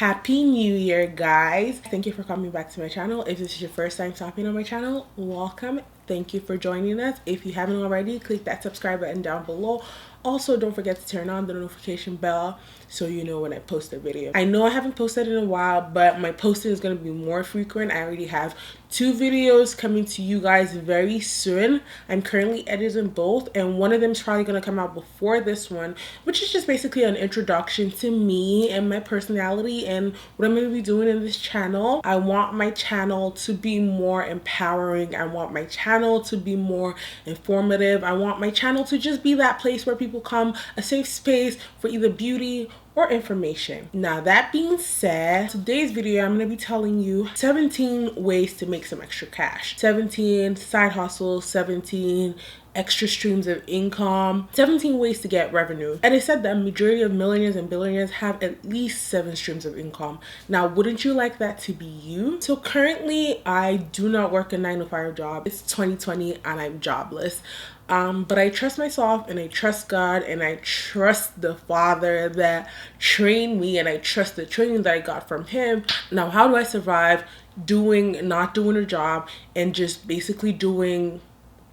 Happy New Year, guys. Thank you for coming back to my channel. If this is your first time stopping on my channel, welcome. Thank you for joining us. If you haven't already, click that subscribe button down below. Also, don't forget to turn on the notification bell so you know when I post a video. I know I haven't posted in a while, but my posting is going to be more frequent. I already have 2 videos coming to you guys very soon. I'm currently editing both, and one of them is probably going to come out before this one, which is just basically an introduction to me and my personality and what I'm going to be doing in this channel. I want my channel to be more empowering. I want my channel to be more informative. I want my channel to just be that place where people come, a safe space for either beauty or information. Now, that being said, today's video I'm going to be telling you 17 ways to make some extra cash, 17 side hustles, 17 extra streams of income, 17 ways to get revenue. And it said that majority of millionaires and billionaires have at least 7 streams of income. Now, wouldn't you like that to be you? So currently I do not work a 9-to-5 job. It's 2020 and I'm jobless. But I trust myself, and I trust God, and I trust the Father that trained me, and I trust the training that I got from him. Now, how do I survive not doing a job and just basically doing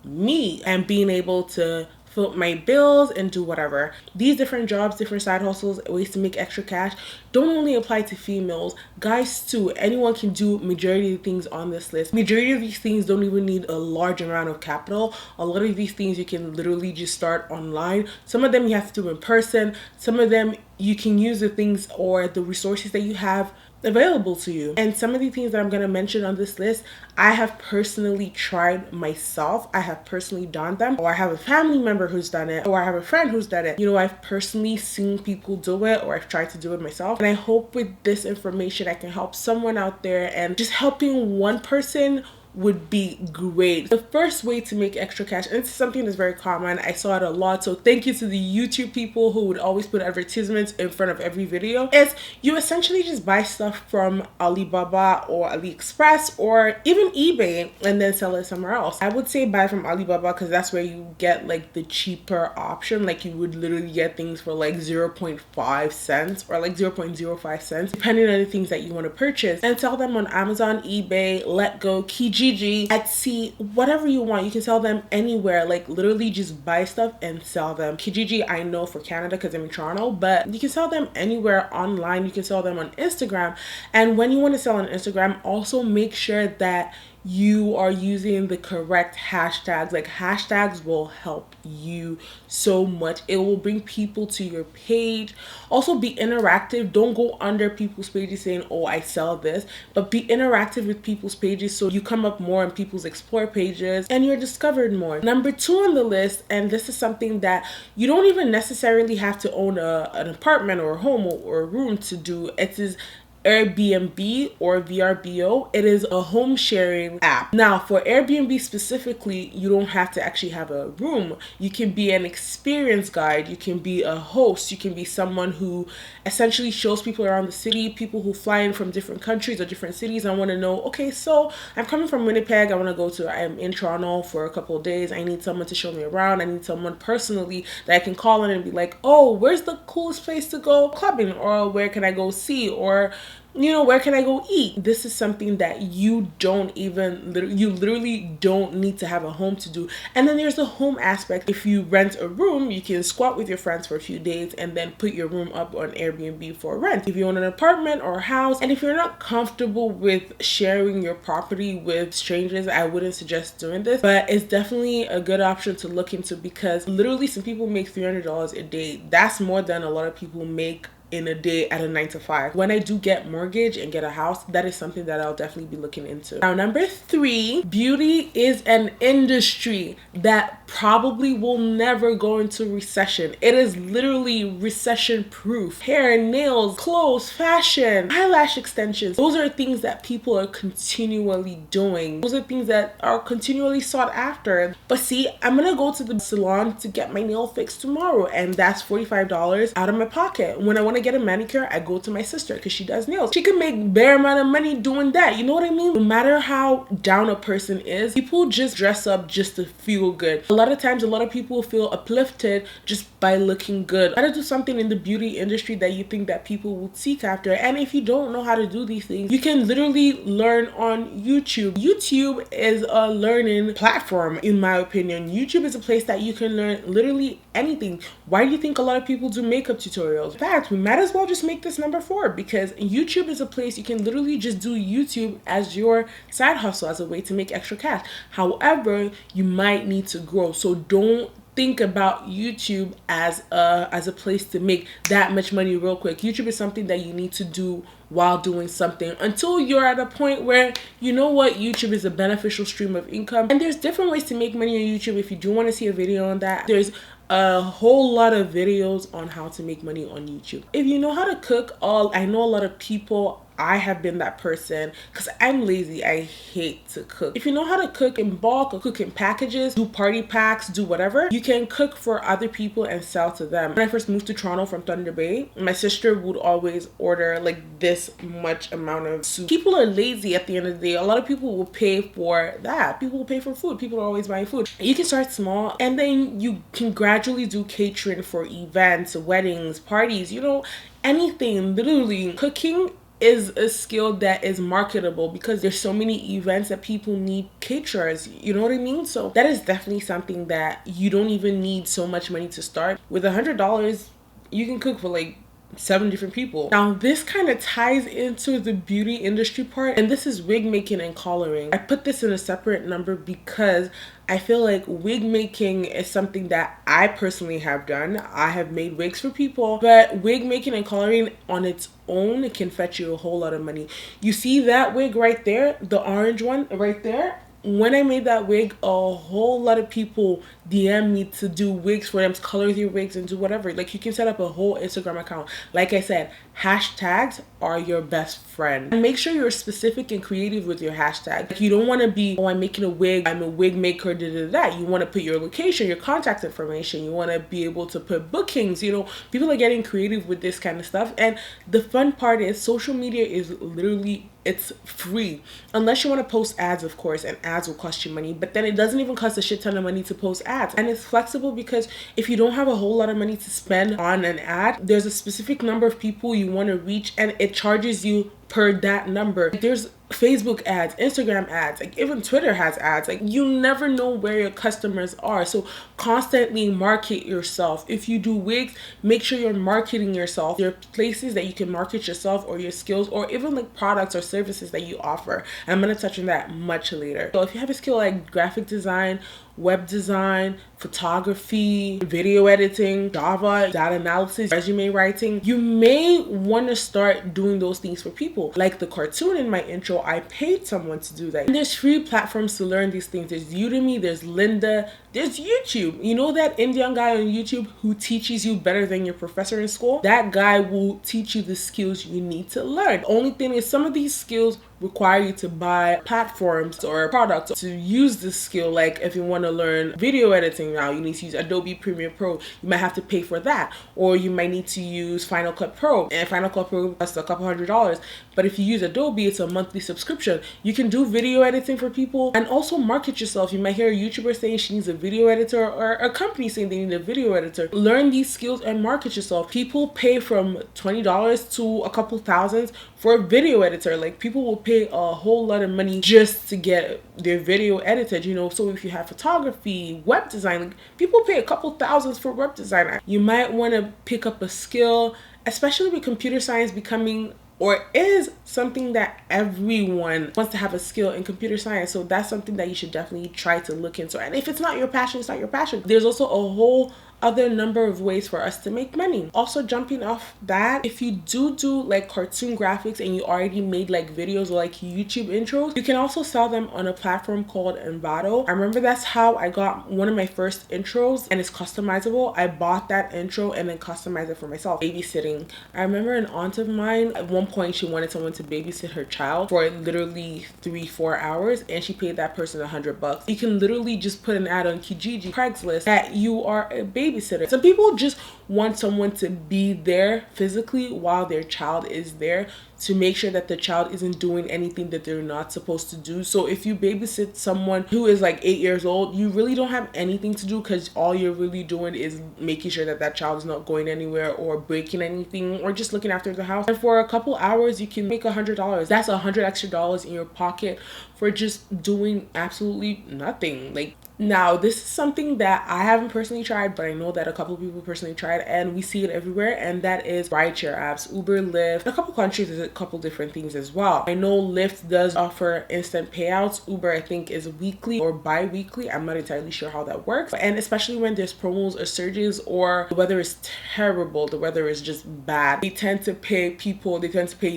me and being able to fill my bills and do whatever? These different jobs, different side hustles, ways to make extra cash don't only apply to females, guys too. Anyone can do majority of the things on this list. Majority of these things don't even need a large amount of capital. A lot of these things you can literally just start online. Some of them you have to do in person. Some of them you can use the things or the resources that you have available to you. And some of the things that I'm going to mention on this list, I have personally tried myself. I have personally done them, or I have a family member who's done it, or I have a friend who's done it. You know, I've personally seen people do it, or I've tried to do it myself. And I hope with this information I can help someone out there, and just helping one person would be great. The first way to make extra cash, and it's something that's very common, I saw it a lot, so thank you to the YouTube people who would always put advertisements in front of every video, is you essentially just buy stuff from Alibaba or AliExpress or even eBay and then sell it somewhere else. I would say buy from Alibaba because that's where you get like the cheaper option. Like you would literally get things for like 0.5 cents or like 0.05 cents depending on the things that you want to purchase, and sell them on Amazon, eBay, Letgo, Kijiji, Etsy, whatever you want. You can sell them anywhere. Like literally just buy stuff and sell them. Kijiji, I know for Canada because I'm in Toronto, but you can sell them anywhere online. You can sell them on Instagram. And when you want to sell on Instagram, also make sure that you are using the correct hashtags. Like hashtags will help you so much. It will bring people to your page. Also be interactive. Don't go under people's pages saying, oh, I sell this, but be interactive with people's pages so you come up more on people's explore pages and you're discovered more. Number 2 on the list, and this is something that you don't even necessarily have to own an apartment or a home or a room to do. It is Airbnb or VRBO. It is a home sharing app. Now for Airbnb specifically, you don't have to actually have a room. You can be an experience guide, you can be a host, you can be someone who essentially shows people around the city, people who fly in from different countries or different cities. I want to know, okay, so I'm coming from Winnipeg, I'm in Toronto for a couple of days, I need someone to show me around, I need someone personally that I can call in and be like, oh, where's the coolest place to go clubbing, or where can I go see, or you know, where can I go eat? This is something that you literally don't need to have a home to do. And then there's the home aspect. If you rent a room, you can squat with your friends for a few days and then put your room up on Airbnb for rent. If you own an apartment or a house, and if you're not comfortable with sharing your property with strangers, I wouldn't suggest doing this, but it's definitely a good option to look into, because literally some people make $300 a day. That's more than a lot of people make in a day at a 9-to-5. When I do get mortgage and get a house, that is something that I'll definitely be looking into. Now, number 3, beauty is an industry that probably will never go into recession. It is literally recession proof. Hair, nails, clothes, fashion, eyelash extensions, those are things that people are continually doing. Those are things that are continually sought after. But see, I'm gonna go to the salon to get my nail fixed tomorrow, and that's $45 out of my pocket. When I want to get a manicure, I go to my sister because she does nails. She can make bare amount of money doing that. You know what I mean? No matter how down a person is, people just dress up just to feel good. A lot of times, a lot of people feel uplifted just by looking good. Try to do something in the beauty industry that you think that people will seek after. And if you don't know how to do these things, you can literally learn on YouTube. YouTube is a learning platform, in my opinion. YouTube is a place that you can learn literally anything. Why do you think a lot of people do makeup tutorials? In fact, we might as well just make this number 4, because YouTube is a place you can literally just do YouTube as your side hustle, as a way to make extra cash. However, you might need to grow, so don't think about YouTube as a place to make that much money real quick. YouTube is something that you need to do while doing something until you're at a point where you know what, YouTube is a beneficial stream of income. And there's different ways to make money on YouTube. If you do want to see a video on that, there's a whole lot of videos on how to make money on YouTube. If you know how to cook, I know a lot of people, I have been that person because I'm lazy. I hate to cook. If you know how to cook in bulk or cook in packages, do party packs, do whatever, you can cook for other people and sell to them. When I first moved to Toronto from Thunder Bay, my sister would always order like this much amount of soup. People are lazy at the end of the day. A lot of people will pay for that. People will pay for food. People are always buying food. You can start small and then you can gradually do catering for events, weddings, parties, you know, anything. Literally, cooking is a skill that is marketable because there's so many events that people need caterers, you know what I mean? So that is definitely something that you don't even need so much money to start. With $100, you can cook for like 7 different people. Now this kind of ties into the beauty industry part, and this is wig making and coloring. I put this in a separate number because I feel like wig making is something that I personally have done. I have made wigs for people, but wig making and coloring on its own, it can fetch you a whole lot of money. You see that wig right there, the orange one right there? When I made that wig, a whole lot of people DM me to do wigs for them, to color your wigs and do whatever. Like, you can set up a whole Instagram account. Like I said, hashtags are your best friend. And make sure you're specific and creative with your hashtag. Like, you don't want to be, oh, I'm making a wig, I'm a wig maker, da. You want to put your location, your contact information. You want to be able to put bookings. You know, people are getting creative with this kind of stuff. And the fun part is social media is literally, it's free unless you want to post ads, of course, and ads will cost you money, but then it doesn't even cost a shit ton of money to post ads. And it's flexible because if you don't have a whole lot of money to spend on an ad, there's a specific number of people you want to reach and it charges you per that number. There's Facebook ads, Instagram ads, like even Twitter has ads. Like, you never know where your customers are, so constantly market yourself. If you do wigs, make sure you're marketing yourself. There are places that you can market yourself or your skills, or even like products or services that you offer, and I'm going to touch on that much later. So if you have a skill like graphic design, web design, photography, video editing, Java, data analysis, resume writing, you may want to start doing those things for people. Like the cartoon in my intro, I paid someone to do that. And there's free platforms to learn these things. There's Udemy, there's Lynda, there's YouTube. You know that Indian guy on YouTube who teaches you better than your professor in school? That guy will teach you the skills you need to learn. The only thing is, some of these skills require you to buy platforms or products to use this skill. Like if you want to learn video editing now, you need to use Adobe Premiere Pro. You might have to pay for that, or you might need to use Final Cut Pro, and Final Cut Pro costs a couple $100. But if you use Adobe, it's a monthly subscription. You can do video editing for people and also market yourself. You might hear a YouTuber saying she needs a video editor, or a company saying they need a video editor. Learn these skills and market yourself. People pay from $20 to a couple thousands for a video editor. Like, people will pay a whole lot of money just to get their video edited, you know. So if you have photography, web design, like, people pay a couple thousands for web design. You might want to pick up a skill, especially with computer science becoming, or is something that everyone wants to have a skill in computer science. So that's something that you should definitely try to look into. And if it's not your passion, it's not your passion. There's also a whole other number of ways for us to make money. Also, jumping off that, if you do like cartoon graphics and you already made like videos or like YouTube intros, you can also sell them on a platform called Envato. I remember that's how I got one of my first intros, and it's customizable. I bought that intro and then customized it for myself. Babysitting. I remember an aunt of mine, at one point she wanted someone to babysit her child for literally 3-4 hours, and she paid that person $100. You can literally just put an ad on Kijiji, Craigslist, that you are a babysitter. babysitter. Some people just want someone to be there physically while their child is there, to make sure that the child isn't doing anything that they're not supposed to do. So if you babysit someone who is like 8 years old, you really don't have anything to do, because all you're really doing is making sure that that child is not going anywhere or breaking anything, or just looking after the house. And for a couple hours you can make $100. That's $100 extra in your pocket for just doing absolutely nothing. Like, now, this is something that I haven't personally tried, but I know that a couple of people personally tried, and we see it everywhere, and that is rideshare apps. Uber, Lyft. In a couple countries, there's a couple different things as well. I know Lyft does offer instant payouts. Uber, I think, is weekly or bi-weekly. I'm not entirely sure how that works. And especially when there's promos or surges, or the weather is terrible, the weather is just bad, they tend to pay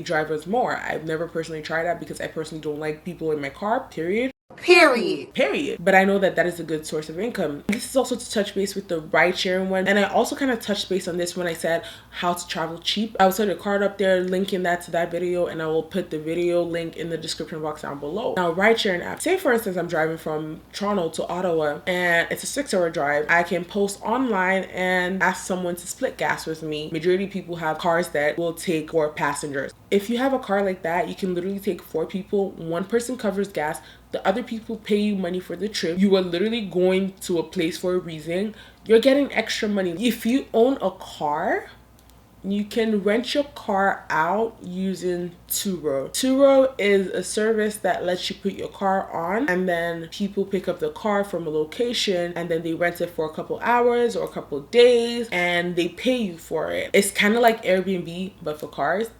drivers more. I've never personally tried that because I personally don't like people in my car, period. But I know that that is a good source of income. This is also to touch base with the ride sharing one, and I also kind of touched base on this when I said how to travel cheap. I will set a card up there linking that to that video, and I will put the video link in the description box down below. Now, ride sharing app, say for instance I'm driving from Toronto to Ottawa and it's a 6-hour drive. I can post online and ask someone to split gas with me. Majority of people have cars that will take 4 passengers. If you have a car like that, you can literally take 4 people. One person covers gas, the other people pay you money for the trip. You are literally going to a place for a reason. You're getting extra money. If you own a car, you can rent your car out using Turo. Turo is a service that lets you put your car on, and then people pick up the car from a location, and then they rent it for a couple hours or a couple days, and they pay you for it. It's kind of like Airbnb, but for cars.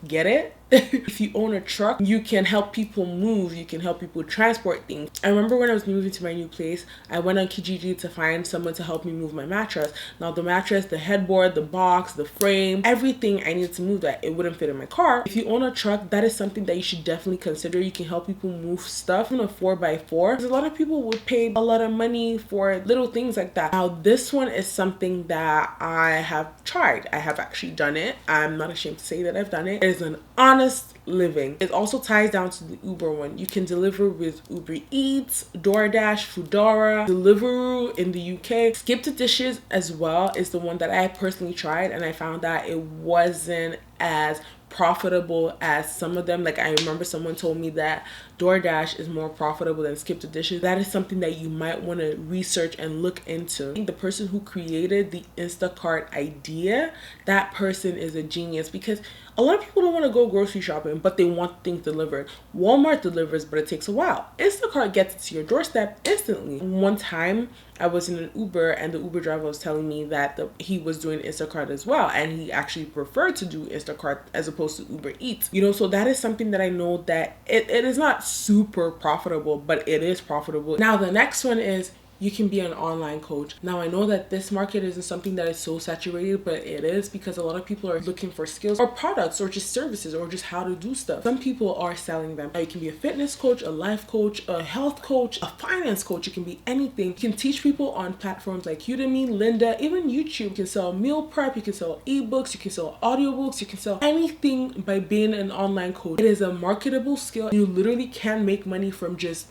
Get it? If you own a truck, you can help people move, you can help people transport things. I remember when I was moving to my new place, I went on Kijiji to find someone to help me move my mattress. Now the mattress, the headboard, the box, the frame, everything I needed to move that, it wouldn't fit in my car. If you own a truck, that is something that you should definitely consider. You can help people move stuff in a 4x4, because a lot of people would pay a lot of money for little things like that. Now this one is something that I have tried. I have actually done it. I'm not ashamed to say that I've done it. It is an honest living. It also ties down to the Uber one. You can deliver with Uber Eats, DoorDash, Foodora, Deliveroo in the UK. Skip the Dishes as well is the one that I personally tried, and I found that it wasn't as profitable as some of them. Like, I remember someone told me that DoorDash is more profitable than Skip the Dishes. That is something that you might want to research and look into. I think the person who created the Instacart idea, that person is a genius, because a lot of people don't want to go grocery shopping, but they want things delivered. Walmart delivers, but it takes a while. Instacart gets it to your doorstep instantly. One time I was in an Uber, and the Uber driver was telling me that he was doing Instacart as well, and he actually preferred to do Instacart as opposed to Uber Eats. You know, so that is something that I know that it is not super profitable, but it is profitable. Now the next one is you can be an online coach. Now I know that this market isn't something that is so saturated, but it is, because a lot of people are looking for skills or products or just services or just how to do stuff. Some people are selling them. Now, you can be a fitness coach, a life coach, a health coach, a finance coach. You can be anything. You can teach people on platforms like Udemy, Lynda, even YouTube. You can sell meal prep, you can sell ebooks, you can sell audiobooks, you can sell anything by being an online coach. It is a marketable skill. You literally can make money from just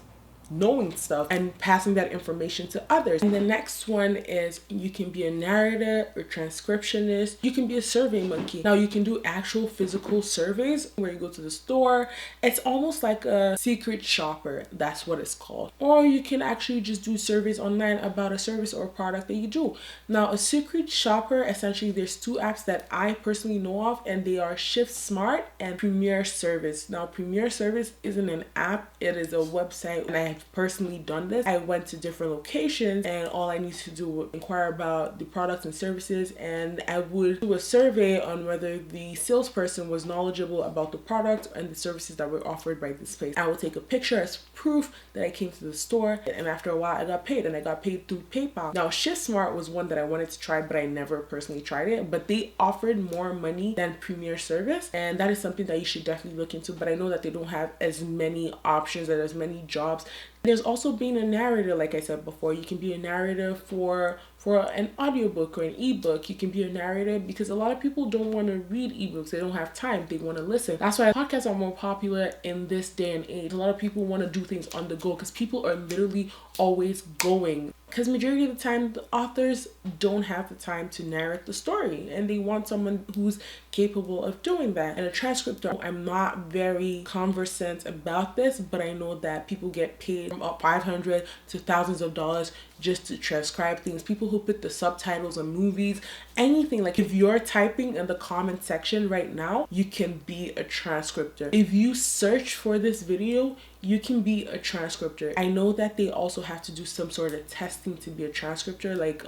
knowing stuff and passing that information to others. And the next one is you can be a narrator or transcriptionist. You can be a survey monkey. Now you can do actual physical surveys where you go to the store. It's almost like a secret shopper. That's what it's called. Or you can actually just do surveys online about a service or a product that you do. Now a secret shopper, essentially there's 2 apps that I personally know of, and they are Shift Smart and Premier Service. Now Premier Service isn't an app, it is a website, and I have personally done this. I went to different locations, and all I need to do was inquire about the products and services, and I would do a survey on whether the salesperson was knowledgeable about the product and the services that were offered by this place. I would take a picture as proof that I came to the store, and after a while I got paid, and I got paid through PayPal. Now Shift Smart was one that I wanted to try, but I never personally tried it, but they offered more money than Premier Service, and that is something that you should definitely look into. But I know that they don't have as many options and as many jobs There's also being a narrator. Like I said before, you can be a narrator for an audiobook or an ebook. You can be a narrator because a lot of people don't want to read ebooks. They don't have time. They want to listen. That's why podcasts are more popular in this day and age. A lot of people want to do things on the go because people are literally always going. Because majority of the time, the authors don't have the time to narrate the story, and they want someone who's capable of doing that. And a transcriptor, I'm not very conversant about this, but I know that people get paid from up $500 to thousands of dollars just to transcribe things. People who put the subtitles on movies, anything. Like if you're typing in the comment section right now, you can be a transcriptor. If you search for this video, you can be a transcriptor. I know that they also have to do some sort of testing to be a transcriptor, like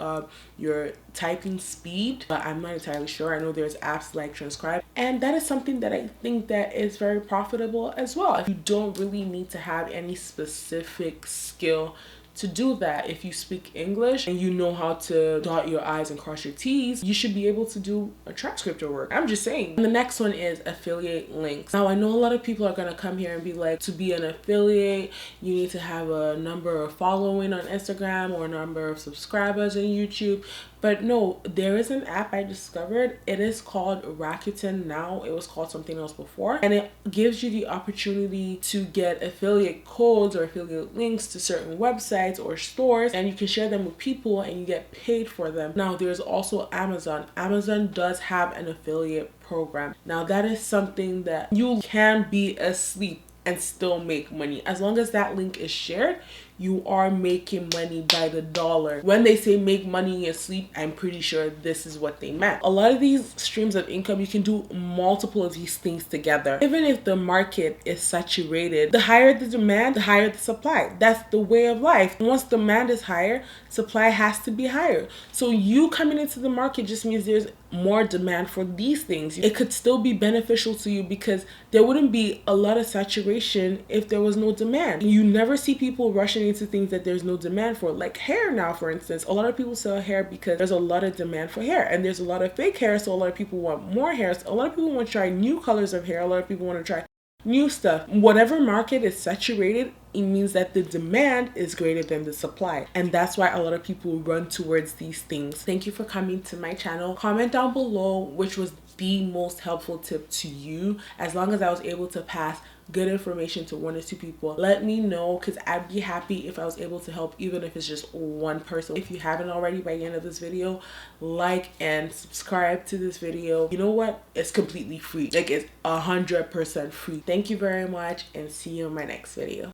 your typing speed, but I'm not entirely sure. I know there's apps like Transcribe, and that is something that I think that is very profitable as well. You don't really need to have any specific skill to do that. If you speak English and you know how to dot your I's and cross your T's, you should be able to do a transcriptor work. I'm just saying. And the next one is affiliate links. Now, I know a lot of people are going to come here and be like, to be an affiliate, you need to have a number of following on Instagram or a number of subscribers on YouTube. But no, there is an app I discovered. It is called Rakuten now. It was called something else before. And it gives you the opportunity to get affiliate codes or affiliate links to certain websites or stores. And you can share them with people and you get paid for them. Now, there's also Amazon. Amazon does have an affiliate program. Now, that is something that you can be asleep and still make money. As long as that link is shared, you are making money by the dollar. When they say make money in your sleep, I'm pretty sure this is what they meant. A lot of these streams of income, you can do multiple of these things together. Even if the market is saturated, the higher the demand, the higher the supply. That's the way of life. Once demand is higher, supply has to be higher. So you coming into the market just means there's more demand for these things. It could still be beneficial to you because there wouldn't be a lot of saturation if there was no demand. You never see people rushing into things that there's no demand for, like hair now, for instance. A lot of people sell hair because there's a lot of demand for hair, and there's a lot of fake hair, so a lot of people want more hair. So a lot of people want to try new colors of hair. A lot of people want to try new stuff. Whatever market is saturated, it means that the demand is greater than the supply, and that's why a lot of people run towards these things. Thank you for coming to my channel. Comment down below which was the most helpful tip to you. As long as I was able to pass good information to 1 or 2 people, let me know, because I'd be happy if I was able to help, even if it's just one person. If you haven't already, by the end of this video, like and subscribe to this video. You know what? It's completely free. Like, it's 100% free. Thank you very much, and see you in my next video.